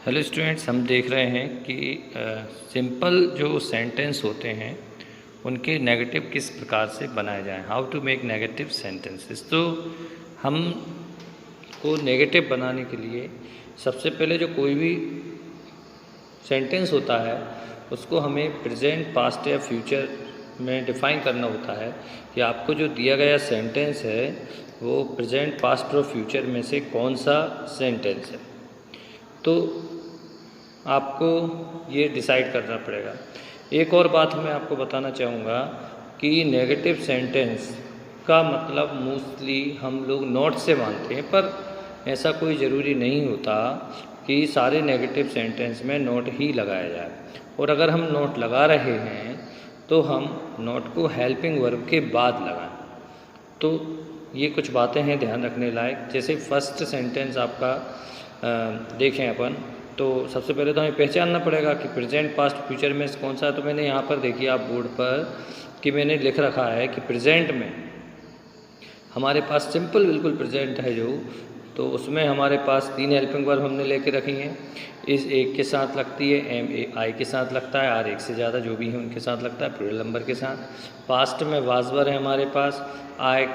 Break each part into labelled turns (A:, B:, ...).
A: Hello students, हम देख रहे हैं कि सिंपल जो सेंटेंस होते हैं उनके नेगेटिव किस प्रकार से बनाए जाएं। How to make negative sentences. तो हम को नेगेटिव बनाने के लिए सबसे पहले जो कोई भी सेंटेंस होता है उसको हमें प्रेजेंट, पास्ट या फ्यूचर में डिफ़ाइन करना होता है कि आपको जो दिया गया सेंटेंस है वो प्रेजेंट, पास्ट और फ्यूचर में से कौन सा सेंटेंस है। तो आपको ये डिसाइड करना पड़ेगा। एक और बात मैं आपको बताना चाहूँगा कि नेगेटिव सेंटेंस का मतलब मोस्टली हम लोग नॉट से मानते हैं, पर ऐसा कोई ज़रूरी नहीं होता कि सारे नेगेटिव सेंटेंस में नॉट ही लगाया जाए। और अगर हम नॉट लगा रहे हैं तो हम नॉट को हेल्पिंग वर्ब के बाद लगाएं। तो ये कुछ बातें हैं ध्यान रखने लायक। जैसे फर्स्ट सेंटेंस आपका देखें अपन, तो सबसे पहले तो हमें पहचानना पड़ेगा कि प्रेजेंट, पास्ट, फ्यूचर में कौन सा है। तो मैंने यहाँ पर देखिए आप बोर्ड पर कि मैंने लिख रखा है कि प्रेजेंट में हमारे पास सिंपल बिल्कुल प्रेजेंट है जो, तो उसमें हमारे पास 3 हेल्पिंग वर्ब हमने लेके रखी हैं। इस एक के साथ लगती है, एम ए आई के साथ लगता है, आर एक से ज़्यादा जो भी है उनके साथ लगता है, प्लूरल नंबर के साथ। पास्ट में वाज वर्ब है हमारे पास, आई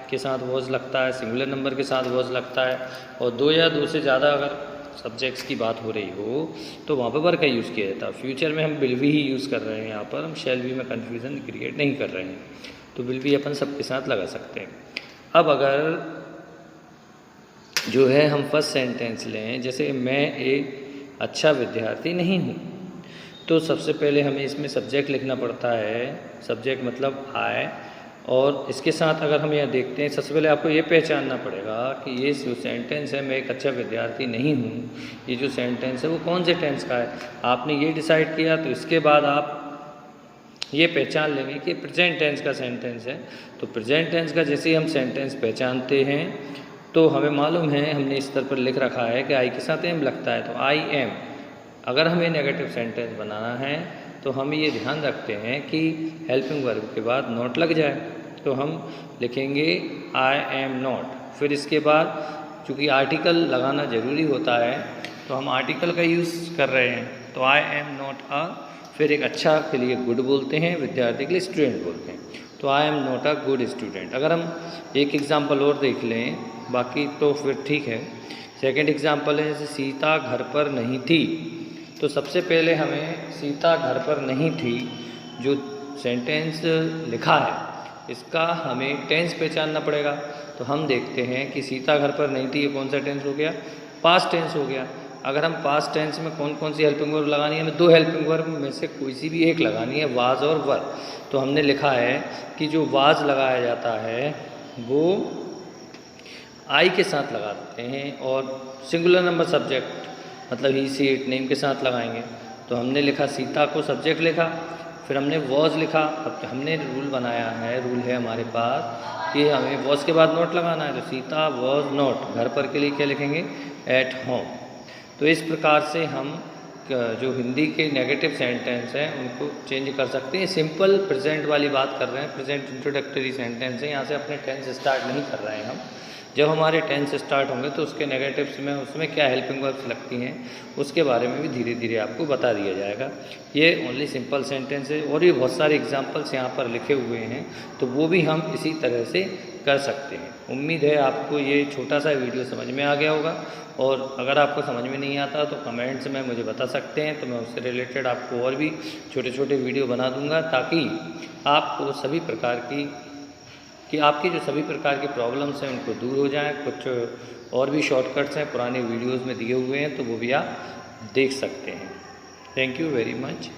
A: के साथ वॉज लगता है, सिंगुलर नंबर के साथ वॉज लगता है। और 2 या 2 से ज़्यादा अगर सब्जेक्ट्स की बात हो रही हो तो वहाँ पर वर्ब का यूज़ किया जाता है। फ्यूचर में हम विल बी ही यूज़ कर रहे हैं, यहाँ पर हम शैल बी में कन्फ्यूज़न क्रिएट नहीं कर रहे हैं, तो विल बी अपन सबके साथ लगा सकते हैं। अब अगर जो है हम फर्स्ट सेंटेंस लें, जैसे मैं एक अच्छा विद्यार्थी नहीं हूँ, तो सबसे पहले हमें इसमें सब्जेक्ट लिखना पड़ता है। सब्जेक्ट मतलब आई, और इसके साथ अगर हम यहाँ देखते हैं, सबसे पहले आपको ये पहचानना पड़ेगा कि ये जो सेंटेंस है मैं एक अच्छा विद्यार्थी नहीं हूँ, ये जो सेंटेंस है वो कौन से टेंस का है। आपने ये डिसाइड किया तो इसके बाद आप ये पहचान लेंगे कि प्रेजेंट टेंस का सेंटेंस है। तो प्रेजेंट टेंस का जैसे ही हम सेंटेंस पहचानते हैं तो हमें मालूम है, हमने इस तरह पर लिख रखा है कि आई के साथ एम लगता है, तो आई एम। अगर हमें नेगेटिव सेंटेंस बनाना है तो हम ये ध्यान रखते हैं कि हेल्पिंग वर्ब के बाद नॉट लग जाए। तो हम लिखेंगे आई एम नॉट। फिर इसके बाद चूँकि आर्टिकल लगाना ज़रूरी होता है तो हम आर्टिकल का यूज़ कर रहे हैं, तो आई एम नॉट अ, फिर एक अच्छा के लिए गुड बोलते हैं, विद्यार्थी के लिए स्टूडेंट बोलते हैं, तो I am not a good student. अगर हम एक एग्ज़ाम्पल और देख लें, बाकी तो फिर ठीक है। सेकंड एग्ज़ाम्पल है जैसे सीता घर पर नहीं थी, तो सबसे पहले हमें सीता घर पर नहीं थी जो सेंटेंस लिखा है इसका हमें टेंस पहचानना पड़ेगा। तो हम देखते हैं कि सीता घर पर नहीं थी, ये कौन सा टेंस हो गया, पास्ट टेंस हो गया। अगर हम पास्ट टेंस में कौन कौन सी हेल्पिंग वर्ब लगानी है, हमें 2 हेल्पिंग वर्ब में से कोई सी भी एक लगानी है, वाज और वर। तो हमने लिखा है कि जो वाज लगाया जाता है वो आई के साथ लगाते हैं, और सिंगुलर नंबर सब्जेक्ट मतलब ही, सी, इट, नेम के साथ लगाएंगे। तो हमने लिखा सीता को सब्जेक्ट लिखा, फिर हमने वॉज लिखा। अब हमने रूल बनाया है, रूल है हमारे पास कि हमें वॉज के बाद नोट लगाना है, तो सीता वॉज नॉट, घर पर के लिए क्या लिखेंगे, एट होम। तो इस प्रकार से हम जो हिंदी के नेगेटिव सेंटेंस हैं उनको चेंज कर सकते हैं। सिंपल प्रेजेंट वाली बात कर रहे हैं, प्रेजेंट इंट्रोडक्टरी सेंटेंस है, यहाँ से अपने टेंस स्टार्ट नहीं कर रहे हैं हम। जब हमारे टेंस स्टार्ट होंगे तो उसके नेगेटिव्स में उसमें क्या हेल्पिंग वर्ब्स लगती हैं उसके बारे में भी धीरे धीरे आपको बता दिया जाएगा। ये ओनली सिंपल सेंटेंस है, और भी बहुत सारे एग्जांपल्स यहाँ पर लिखे हुए हैं, तो वो भी हम इसी तरह से कर सकते हैं। उम्मीद है आपको ये छोटा सा वीडियो समझ में आ गया होगा, और अगर आपको समझ में नहीं आता तो कमेंट्स में मुझे बता सकते हैं, तो मैं उससे रिलेटेड आपको और भी छोटे छोटे वीडियो बना दूँगा, ताकि आपको सभी प्रकार की आपकी जो सभी प्रकार की प्रॉब्लम्स हैं उनको दूर हो जाएं। कुछ और भी शॉर्टकट्स हैं पुराने वीडियोस में दिए हुए हैं, तो वो भी आप देख सकते हैं। Thank you very much.